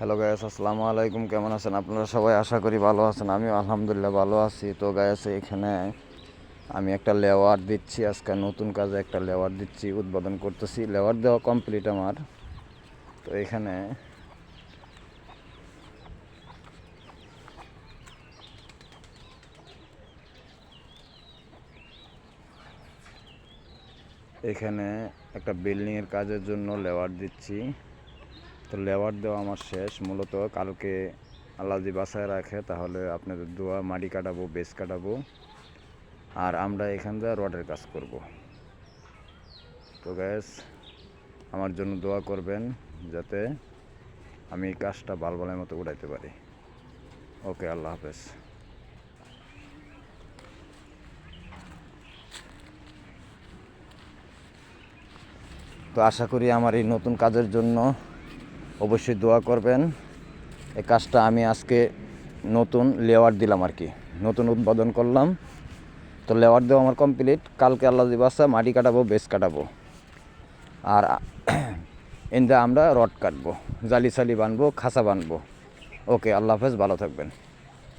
Hello guys, আসসালামু আলাইকুম। কেমন আছেন আপনারা সবাই? আশা করি ভালো আছেন। আমিও আলহামদুলিল্লাহ ভালো আছি। তো গাইস, এখানে আমি একটা লেওয়ার দিচ্ছি। আজকে নতুন কাজে একটা লেওয়ার দিচ্ছি, উদ্বোধন করতেছি। লেওয়ার দেওয়া কমপ্লিট আমার। তো এখানে এখানে একটা বিল্ডিংয়ের কাজের জন্য লেওয়ার দিচ্ছি। তো লেওয়ার দেওয়া আমার শেষ। মূলত কালকে আল্লাহ যদি বাসায় রাখে তাহলে আপনাদের দোয়া মাটি কাটাবো, বেস কাটাবো, আর আমরা এখান থেকে রডের কাজ করব। তো গ্যাস, আমার জন্য দোয়া করবেন যাতে আমি এই কাজটা ভালো মতো উঠাইতে পারি। ওকে, আল্লাহ হাফেজ। তো আশা করি আমার এই নতুন কাজের জন্য অবশ্যই দোয়া করবেন। এই কাজটা আমি আজকে নতুন লেওয়ার দিলাম আর কি, নতুন উদ্বোধন করলাম। তো লেওয়ার দেওয়া আমার কমপ্লিট। কালকে আল্লাহ যদি বাসা মাটি কাটাবো, বেস কাটাবো, আর এনদা আমরা রড কাটবো, জালি সালি বানবো, খাঁচা বানবো। ওকে, আল্লাহ হাফেজ, ভালো থাকবেন।